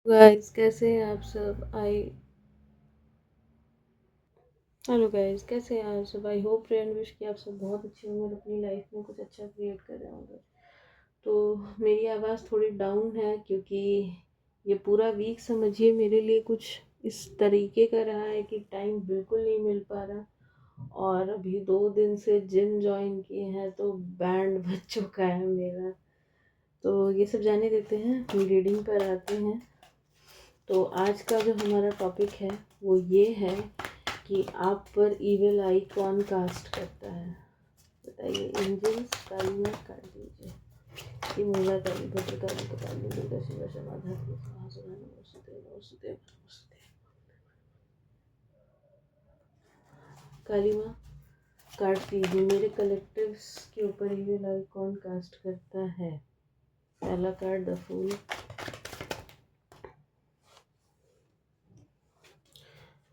Guys कैसे हैं आप सब आई हेलो गाइस कैसे हैं आप सब। आई होप एंड विश कि आप सब बहुत अच्छे होंगे और अपनी लाइफ में कुछ अच्छा क्रिएट कर रहे होंगे। तो मेरी आवाज़ थोड़ी डाउन है क्योंकि ये पूरा वीक समझिए मेरे लिए कुछ इस तरीके का रहा है कि टाइम बिल्कुल नहीं मिल पा रहा। और अभी 2 दिन से जिम ज्वाइन किए हैं तो बैंड बज चुका है मेरा। तो ये सब जाने देते हैं, हम रीडिंग पर आते हैं। तो आज का जो हमारा टॉपिक है वो ये है कि आप पर इविल आई कौन कास्ट करता है। बताइए। एंजल्स कालीना कर दीजिए कि मूला काली भद्रकाली कपाली दुर्गा शिवा क्षमा धात्री महासुरा नमोस्तुते नमोस्तुते नमोस्तुते। काली माँ काट दीजिए मेरे कलेक्टिव्स के ऊपर इविल आई कौन कास्ट करता है। पहला card the fool,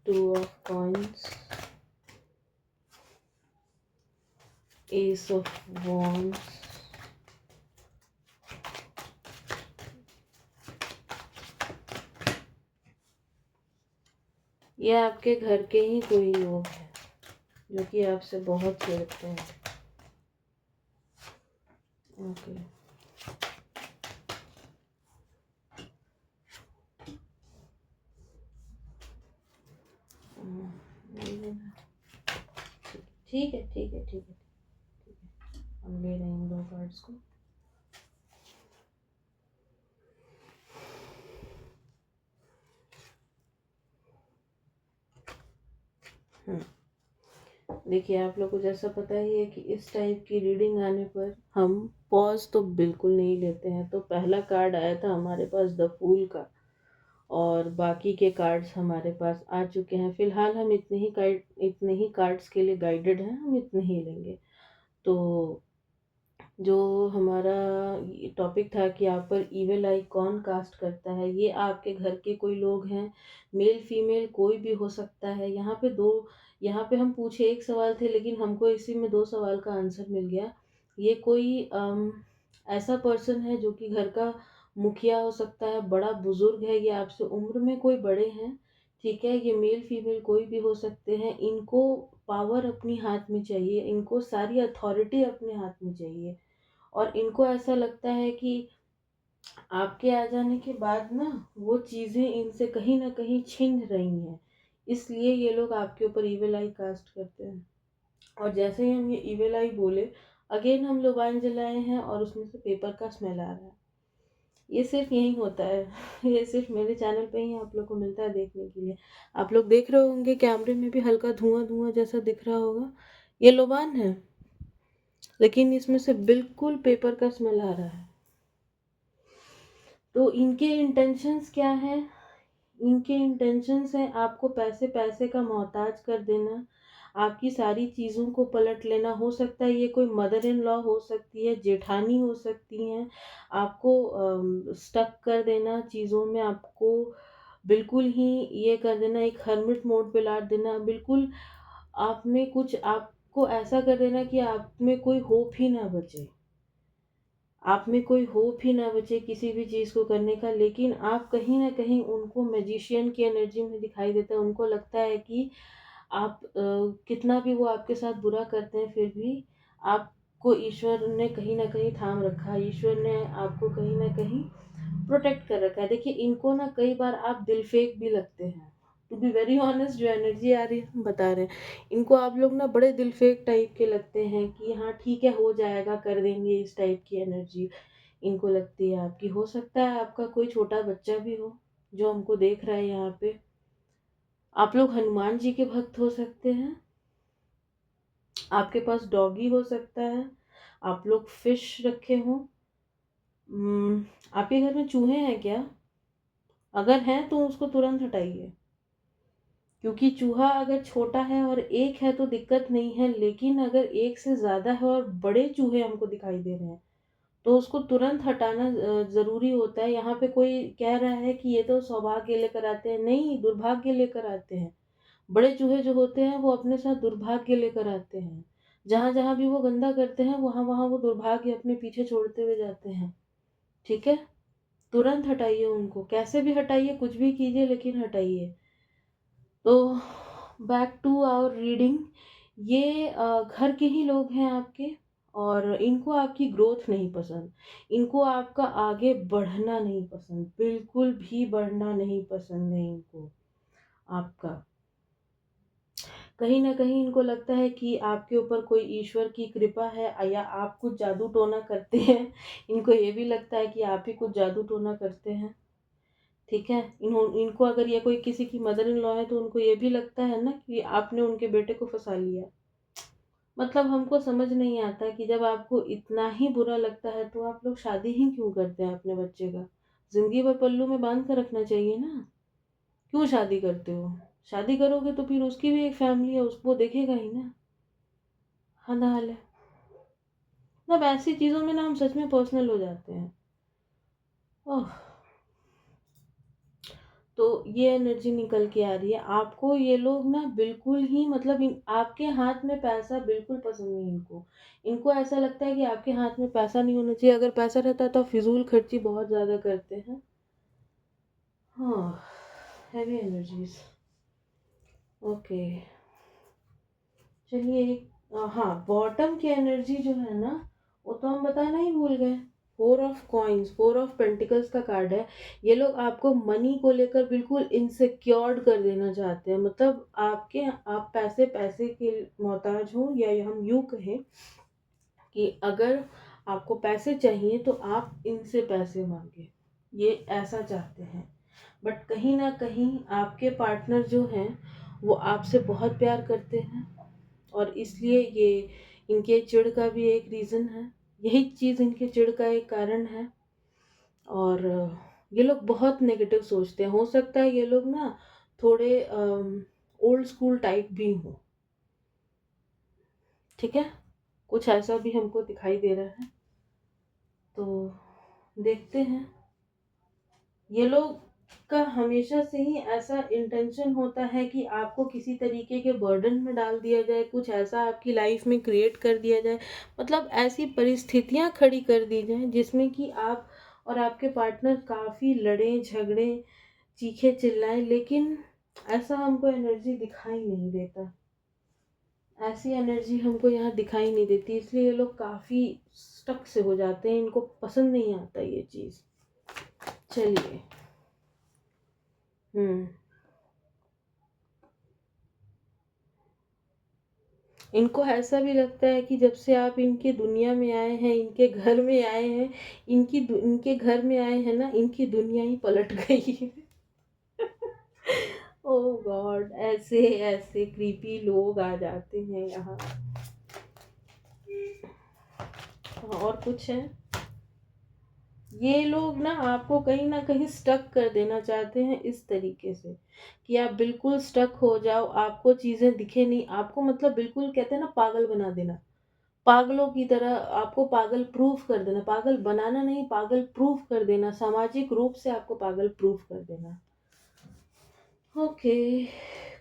two of coins, ace of wands, ये आपके घर के ही कोई लोग हैं जो कि आपसे बहुत चिढ़ते हैं। ओके, ठीक है ठीक है ठीक है ठीक है। हम ले रहे हैं इन 2 कार्ड्स को। देखिए, आप लोग को जैसा पता ही है कि इस टाइप की रीडिंग आने पर हम पॉज तो बिल्कुल नहीं लेते हैं। तो पहला कार्ड आया था हमारे पास द फूल का, और बाकी के कार्ड्स हमारे पास आ चुके हैं। फिलहाल हम इतने ही कार्ड्स के लिए गाइडेड हैं, हम इतने ही लेंगे। तो जो हमारा टॉपिक था कि आप पर इविल आई कौन कास्ट करता है, ये आपके घर के कोई लोग हैं, मेल फीमेल कोई भी हो सकता है। यहाँ पे हम पूछे एक सवाल थे लेकिन हमको इसी में 2 सवाल का आंसर मिल गया। ये कोई ऐसा पर्सन है जो कि घर का मुखिया हो सकता है, बड़ा बुजुर्ग है, ये आपसे उम्र में कोई बड़े हैं। ठीक है, ये मेल फीमेल कोई भी हो सकते हैं। इनको पावर अपनी हाथ में चाहिए, इनको सारी अथॉरिटी अपने हाथ में चाहिए। और इनको ऐसा लगता है कि आपके आ जाने के बाद ना वो चीज़ें इनसे कहीं ना कहीं छिन रही हैं, इसलिए ये लोग आपके ऊपर इविल आई कास्ट करते हैं। और जैसे ही हम ये इविल आई बोले, अगेन हम लोबान जलाए हैं और उसमें से पेपर का स्मेल आ रहा है। ये सिर्फ यही होता है ये सिर्फ मेरे चैनल पे ही आप लोग को मिलता है देखने के लिए। आप लोग देख रहे होंगे कैमरे में भी हल्का धुआं धुआं जैसा दिख रहा होगा, ये लोबान है, लेकिन इसमें से बिल्कुल पेपर का स्मेल आ रहा है। तो इनके इंटेंशंस क्या हैं? इनके इंटेंशंस हैं आपको पैसे पैसे का मोहताज कर देना, आपकी सारी चीज़ों को पलट लेना। हो सकता है ये कोई मदर इन लॉ हो सकती है, जेठानी हो सकती हैं, आपको स्टक कर देना चीज़ों में, आपको बिल्कुल ही ये कर देना, एक हर्मिट मोड पे लाद देना। बिल्कुल आप में कुछ आपको ऐसा कर देना कि आप में कोई होप ही ना बचे, आप में कोई होप ही ना बचे किसी भी चीज़ को करने का। लेकिन आप कहीं ना कहीं उनको मैजिशियन की एनर्जी में दिखाई देता है। उनको लगता है कि आप कितना भी वो आपके साथ बुरा करते हैं फिर भी आपको ईश्वर ने कहीं ना कहीं थाम रखा है, ईश्वर ने आपको कहीं ना कहीं प्रोटेक्ट कर रखा है। देखिए, इनको ना कई बार आप दिल फेक भी लगते हैं। टू बी वेरी ऑनेस्ट, जो एनर्जी आ रही है हम बता रहे हैं, इनको आप लोग ना बड़े दिल फेक टाइप के लगते हैं कि हाँ ठीक है हो जाएगा कर देंगे, इस टाइप की एनर्जी इनको लगती है आपकी। हो सकता है आपका कोई छोटा बच्चा भी हो जो हमको देख रहा है यहाँ पे। आप लोग हनुमान जी के भक्त हो सकते हैं, आपके पास डॉगी हो सकता है, आप लोग फिश रखे हो। आपके घर में चूहे हैं क्या? अगर हैं तो उसको तुरंत हटाइए, क्योंकि चूहा अगर छोटा है और एक है तो दिक्कत नहीं है, लेकिन अगर एक से ज़्यादा है और बड़े चूहे हमको दिखाई दे रहे हैं तो उसको तुरंत हटाना ज़रूरी होता है। यहाँ पे कोई कह रहा है कि ये तो सौभाग्य लेकर आते हैं, नहीं, दुर्भाग्य लेकर आते हैं। बड़े चूहे जो होते हैं वो अपने साथ दुर्भाग्य लेकर आते हैं। जहाँ जहाँ भी वो गंदा करते हैं वहाँ वहाँ वो दुर्भाग्य अपने पीछे छोड़ते हुए जाते हैं। ठीक है, तुरंत हटाइए उनको, कैसे भी हटाइए, कुछ भी कीजिए लेकिन हटाइए। तो बैक टू आवर रीडिंग। ये घर के ही लोग हैं आपके, और इनको आपकी ग्रोथ नहीं पसंद, इनको आपका आगे बढ़ना नहीं पसंद, बिल्कुल भी बढ़ना नहीं पसंद है इनको आपका। कहीं न कहीं इनको लगता है कि आपके ऊपर कोई ईश्वर की कृपा है, या आप कुछ जादू टोना करते हैं। इनको ये भी लगता है कि आप ही कुछ जादू टोना करते हैं, ठीक है? इनको अगर ये कोई किसी की मदर इन लॉ है तो उनको ये भी लगता है ना कि आपने उनके बेटे को फँसा लिया। मतलब हमको समझ नहीं आता कि जब आपको इतना ही बुरा लगता है तो आप लोग शादी ही क्यों करते हैं अपने बच्चे का? ज़िंदगी भर पल्लू में बाँध कर रखना चाहिए ना। क्यों शादी करते हो? शादी करोगे तो फिर उसकी भी एक फैमिली है, उसको देखेगा ही ना। हाल है। मतलब ऐसी चीज़ों में ना हम सच में पर्सनल हो जाते हैं। ओह! तो ये एनर्जी निकल के आ रही है। आपको ये लोग ना बिल्कुल ही, मतलब आपके हाथ में पैसा बिल्कुल पसंद नहीं इनको। इनको ऐसा लगता है कि आपके हाथ में पैसा नहीं होना चाहिए। अगर पैसा रहता तो फिज़ूल खर्ची बहुत ज़्यादा करते हैं। हाँ, हेवी एनर्जीज़। ओके। चलिए हाँ, बॉटम की एनर्जी जो है ना, वो तो हम बताना ही भूल गए। Four of coins, four of pentacles का कार्ड है। ये लोग आपको मनी को लेकर बिल्कुल इनसिक्योर्ड कर देना चाहते हैं। मतलब आप पैसे पैसे के मोहताज हो, या हम यूँ कहें कि अगर आपको पैसे चाहिए तो आप इनसे पैसे मांगे, ये ऐसा चाहते हैं। बट कहीं ना कहीं आपके पार्टनर जो हैं वो आपसे बहुत प्यार करते हैं, और इसलिए ये इनके चिढ़ का भी एक रीज़न है। यही चीज़ इनके चिढ़ का एक कारण है। और ये लोग बहुत नेगेटिव सोचते हैं। हो सकता है ये लोग ना थोड़े ओल्ड स्कूल टाइप भी हों, ठीक है? कुछ ऐसा भी हमको दिखाई दे रहा है। तो देखते हैं। ये लोग का हमेशा से ही ऐसा इंटेंशन होता है कि आपको किसी तरीके के बर्डन में डाल दिया जाए, कुछ ऐसा आपकी लाइफ में क्रिएट कर दिया जाए, मतलब ऐसी परिस्थितियां खड़ी कर दी जाएं जिसमें कि आप और आपके पार्टनर काफ़ी लड़ें झगड़ें, चीखे चिल्लाएं, लेकिन ऐसा हमको एनर्जी दिखाई नहीं देता। ऐसी एनर्जी हमको यहाँ दिखाई नहीं देती, इसलिए ये लोग काफ़ी स्टक से हो जाते हैं, इनको पसंद नहीं आता ये चीज़। चलिए। हम्म। इनको ऐसा भी लगता है कि जब से आप इनके दुनिया में आए हैं, इनके घर में आए हैं, इनके घर में आए हैं ना, इनकी दुनिया ही पलट गई है। ओह गॉड, ऐसे ऐसे क्रीपी लोग आ जाते हैं यहाँ। और कुछ है, ये लोग ना कहीं स्टक कर देना चाहते हैं इस तरीके से कि आप बिल्कुल स्टक हो जाओ, आपको चीज़ें दिखे नहीं, आपको मतलब बिल्कुल कहते हैं ना पागल बना देना, पागलों की तरह आपको पागल प्रूफ कर देना, पागल बनाना नहीं, पागल प्रूफ कर देना, सामाजिक रूप से आपको पागल प्रूफ कर देना। ओके,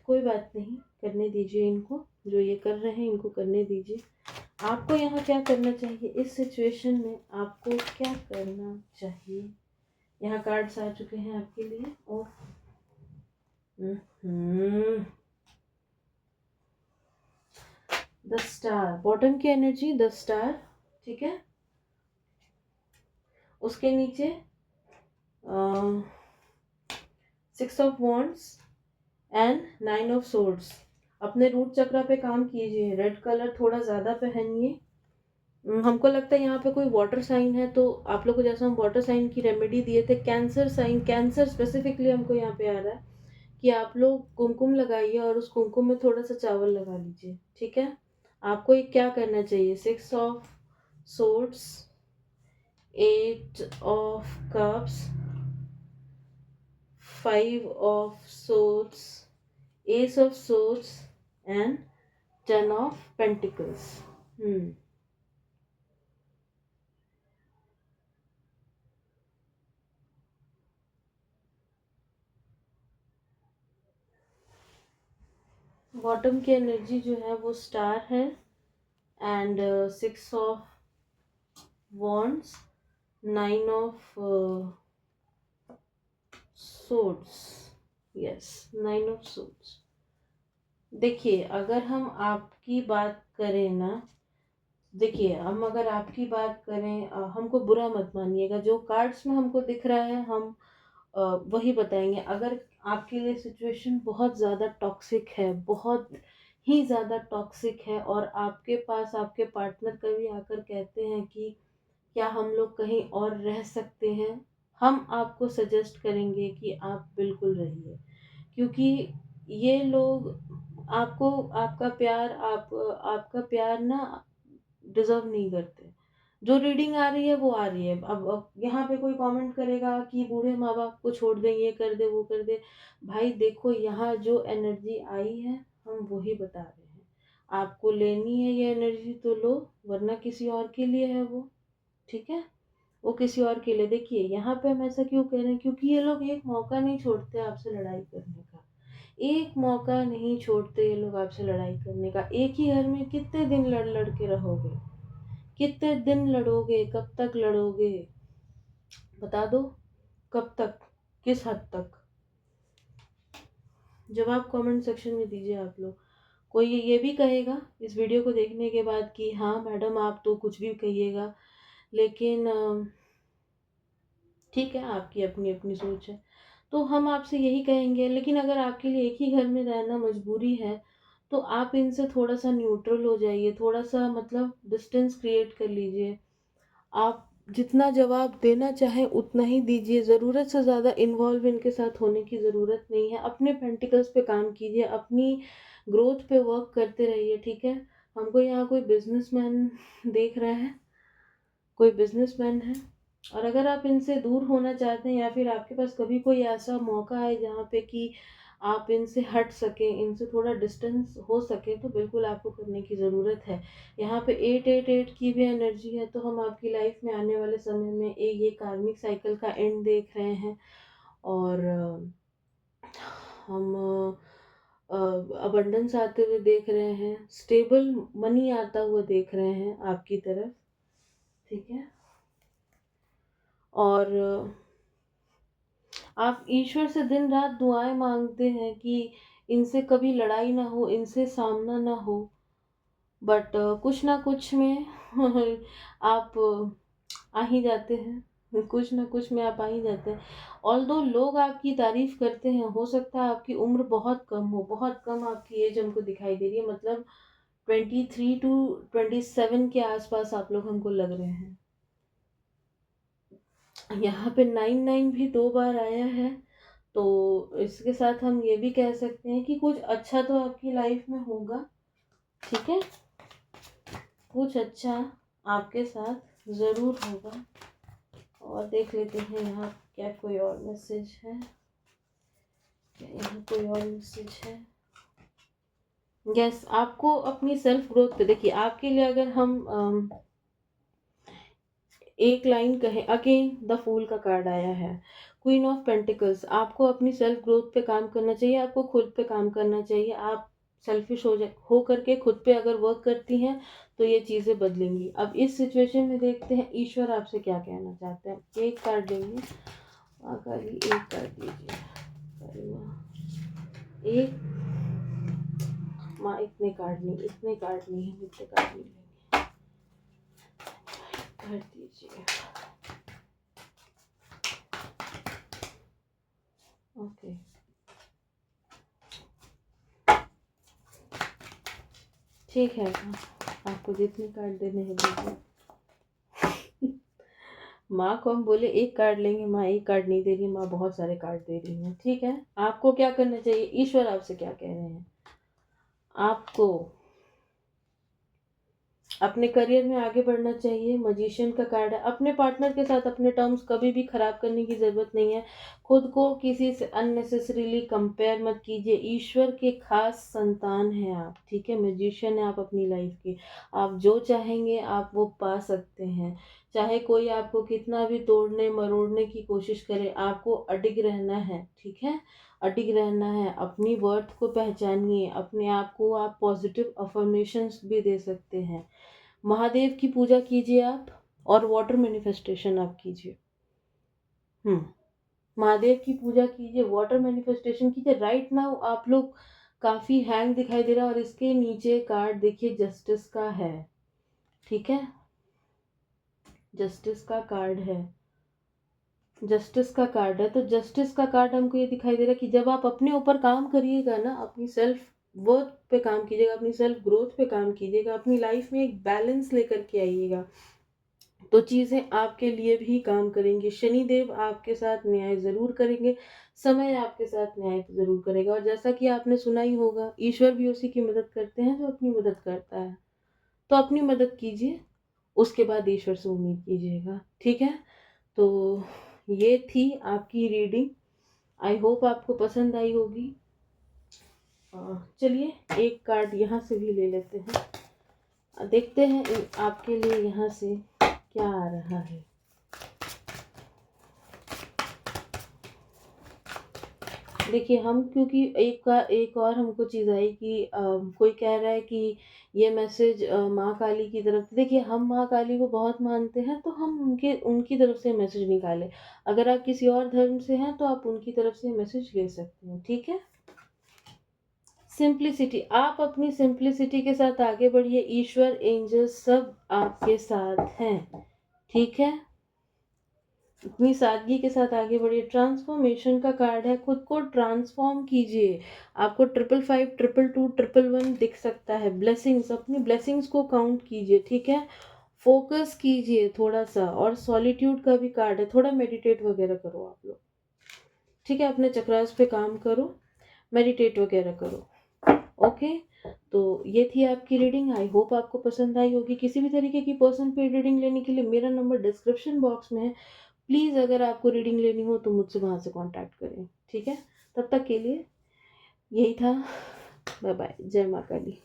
कोई बात नहीं, करने दीजिए इनको, जो ये कर रहे हैं इनको करने दीजिए। आपको यहाँ क्या करना चाहिए इस सिचुएशन में, आपको क्या करना चाहिए? यहाँ कार्ड्स आ चुके हैं आपके लिए। और द स्टार, बॉटम की एनर्जी द स्टार, ठीक है? उसके नीचे 6 of wands and 9 of swords. अपने रूट चक्र पे काम कीजिए, रेड कलर थोड़ा ज़्यादा पहनिए। हमको लगता है यहाँ पे कोई वाटर साइन है, तो आप लोग को जैसा हम वाटर साइन की रेमेडी दिए थे, कैंसर साइन, कैंसर स्पेसिफिकली हमको यहाँ पे आ रहा है कि आप लोग कुमकुम लगाइए और उस कुमकुम में थोड़ा सा चावल लगा लीजिए, ठीक है? आपको ये क्या करना चाहिए, 6 of swords, 8 of cups, 5 of swords, ace of swords and 10 of pentacles. Bottom की एनर्जी जो है वो स्टार है, and 6 of wands, 9 of swords, yes, 9 of swords. देखिए, अगर हम आपकी बात करें ना, देखिए हम अगर आपकी बात करें, हमको बुरा मत मानिएगा, जो कार्ड्स में हमको दिख रहा है हम अ, वही बताएंगे। अगर आपके लिए सिचुएशन बहुत ज़्यादा टॉक्सिक है, बहुत ही ज़्यादा टॉक्सिक है, और आपके पास आपके पार्टनर कभी आकर कहते हैं कि क्या हम लोग कहीं और रह सकते हैं, हम आपको सजेस्ट करेंगे कि आप बिल्कुल रहिए। क्योंकि ये लोग आपको, आपका प्यार ना डिजर्व नहीं करते। जो रीडिंग आ रही है वो आ रही है। अब यहाँ पे कोई कमेंट करेगा कि बूढ़े माँ बाप को छोड़ दे, ये कर दे, वो कर दे। भाई देखो, यहाँ जो एनर्जी आई है हम वही बता रहे हैं। आपको लेनी है ये एनर्जी तो लो, वरना किसी और के लिए है वो। ठीक है, वो किसी और के लिए। देखिए यहाँ पे हम ऐसा क्यों कह रहे हैं, क्योंकि ये लोग एक मौका नहीं छोड़ते आपसे लड़ाई करने का। एक मौका नहीं छोड़ते ये लोग आपसे लड़ाई करने का। एक ही घर में कितने दिन लड़ लड़ के रहोगे, कितने दिन लड़ोगे, कब तक लड़ोगे, बता दो। कब तक, किस हद तक? जवाब कमेंट सेक्शन में दीजिए आप लोग। कोई ये भी कहेगा इस वीडियो को देखने के बाद कि हाँ मैडम आप तो कुछ भी कहिएगा, लेकिन ठीक है, आपकी अपनी अपनी सोच है। तो हम आपसे यही कहेंगे, लेकिन अगर आपके लिए एक ही घर में रहना मजबूरी है, तो आप इनसे थोड़ा सा न्यूट्रल हो जाइए, थोड़ा सा मतलब डिस्टेंस क्रिएट कर लीजिए। आप जितना जवाब देना चाहें उतना ही दीजिए, ज़रूरत से ज़्यादा इन्वॉल्व इनके साथ होने की ज़रूरत नहीं है। अपने पेंटिकल्स पे काम कीजिए, अपनी ग्रोथ पे वर्क करते रहिए। ठीक है, हमको यहाँ कोई बिजनेसमैन देख रहा है, कोई बिजनेसमैन है। और अगर आप इनसे दूर होना चाहते हैं, या फिर आपके पास कभी कोई ऐसा मौका है जहाँ पे कि आप इनसे हट सकें, इनसे थोड़ा डिस्टेंस हो सके, तो बिल्कुल आपको करने की ज़रूरत है। यहाँ पे 888 की भी एनर्जी है, तो हम आपकी लाइफ में आने वाले समय में ये कार्मिक साइकिल का एंड देख रहे हैं। और हम अबंडेंस आते हुए देख रहे हैं, स्टेबल मनी आता हुआ देख रहे हैं आपकी तरफ। ठीक है, और आप ईश्वर से दिन रात दुआएं मांगते हैं कि इनसे कभी लड़ाई ना हो, इनसे सामना ना हो। बट कुछ ना कुछ में आप आ ही जाते हैं, कुछ ना कुछ में आप आ ही जाते हैं। ऑल्दो लोग आपकी तारीफ करते हैं, हो सकता है आपकी उम्र बहुत कम हो, बहुत कम आपकी एज हमको दिखाई दे रही है, मतलब 23 to 27 के आसपास आप लोग हमको लग रहे हैं। यहाँ पे 99 भी 2 बार आया है, तो इसके साथ हम ये भी कह सकते हैं कि कुछ अच्छा तो आपकी लाइफ में होगा। ठीक है, कुछ अच्छा आपके साथ ज़रूर होगा। और देख लेते हैं यहाँ क्या कोई और मैसेज है, क्या यहाँ कोई और मैसेज है। यस, आपको अपनी सेल्फ ग्रोथ पे, देखिए आपके लिए अगर हम एक लाइन कहें, अगेन द फूल का कार्ड आया है, क्वीन ऑफ पेंटिकल्स। आपको अपनी सेल्फ ग्रोथ पे काम करना चाहिए, आपको खुद पे काम करना चाहिए। आप सेल्फिश हो करके खुद पे अगर वर्क करती हैं तो ये चीज़ें बदलेंगी। अब इस सिचुएशन में देखते हैं ईश्वर आपसे क्या कहना चाहते हैं। एक कार्ड लेंगे, काली एक कार्ड लीजिए, काली माँ एक, माँ इतने कार्ड नहीं, इतने कार्ड नहीं है, इतने कार्ड नहीं लेंगे, कर दीजिए। ओके, ठीक है, आपको जितने कार्ड देने हैं दीजिए। माँ को हम बोले एक कार्ड लेंगे, माँ एक कार्ड नहीं दे रही, माँ बहुत सारे कार्ड दे रही हैं। ठीक है, आपको क्या करना चाहिए, ईश्वर आपसे क्या कह रहे हैं। आपको अपने करियर में आगे बढ़ना चाहिए, मजिशियन का कार्ड है। अपने पार्टनर के साथ अपने टर्म्स कभी भी खराब करने की ज़रूरत नहीं है। खुद को किसी से अननेसेसरीली कंपेयर मत कीजिए। ईश्वर के खास संतान हैं आप, ठीक है, मजिशियन है आप अपनी लाइफ के। आप जो चाहेंगे आप वो पा सकते हैं, चाहे कोई आपको कितना भी तोड़ने मरोड़ने की कोशिश करे, आपको अडिग रहना है। ठीक है, अडिग रहना है, अपनी वर्थ को पहचानिए, अपने आप को आप पॉजिटिव अफर्मेशंस भी दे सकते हैं। महादेव की पूजा कीजिए आप, और वाटर मैनिफेस्टेशन आप कीजिए। महादेव की पूजा कीजिए, वाटर मैनिफेस्टेशन कीजिए। राइट नाउ आप लोग काफ़ी हैंग दिखाई दे रहा है और इसके नीचे कार्ड देखिए जस्टिस का है, ठीक है? जस्टिस का कार्ड है, जस्टिस का कार्ड है। तो जस्टिस का कार्ड हमको ये दिखाई दे रहा है कि जब आप अपने ऊपर काम करिएगा ना, अपनी सेल्फ वर्थ पे काम कीजिएगा, अपनी सेल्फ ग्रोथ पे काम कीजिएगा, अपनी लाइफ में एक बैलेंस लेकर के आइएगा, तो चीज़ें आपके लिए भी काम करेंगी। शनिदेव आपके साथ न्याय ज़रूर करेंगे, समय आपके साथ न्याय ज़रूर करेगा। और जैसा कि आपने सुना ही होगा, ईश्वर भी उसी की मदद करते हैं जो अपनी मदद करता है। तो अपनी मदद कीजिए, उसके बाद ईश्वर से उम्मीद कीजिएगा, ठीक है? तो ये थी आपकी रीडिंग। आई होप आपको पसंद आई होगी। चलिए एक कार्ड यहाँ से भी ले लेते हैं, देखते हैं आपके लिए यहाँ से क्या आ रहा है। देखिए हम, क्योंकि एक और हमको चीज़ आई कि कोई कह रहा है कि ये मैसेज माँ काली की तरफ। देखिए हम माँ काली को बहुत मानते हैं, तो हम उनके उनकी तरफ से मैसेज निकालें। अगर आप किसी और धर्म से हैं तो आप उनकी तरफ से मैसेज ले सकते हैं, ठीक है? सिंप्लिसिटी, आप अपनी सिंप्लिसिटी के साथ आगे बढ़िए। ईश्वर, एंजल्स सब आपके साथ हैं, ठीक है? अपनी सादगी के साथ आगे बढ़िए। ट्रांसफॉर्मेशन का कार्ड है, खुद को ट्रांसफॉर्म कीजिए। आपको 555, 222, 111 दिख सकता है। ब्लेसिंग्स, अपनी ब्लेसिंग्स को काउंट कीजिए, ठीक है? फोकस कीजिए थोड़ा सा। और सॉलिट्यूड का भी कार्ड है, थोड़ा मेडिटेट वगैरह करो आप लोग, ठीक है? अपने चक्रास पे काम करो, मेडिटेट वगैरह करो, ओके? तो ये थी आपकी रीडिंग। आई होप आपको पसंद आई होगी। किसी भी तरीके की पर्सन पे रीडिंग लेने के लिए मेरा नंबर डिस्क्रिप्शन बॉक्स में है। प्लीज़ अगर आपको रीडिंग लेनी हो तो मुझसे वहाँ से कांटेक्ट करें, ठीक है? तब तक के लिए यही था। बाय बाय, जय माँ काली।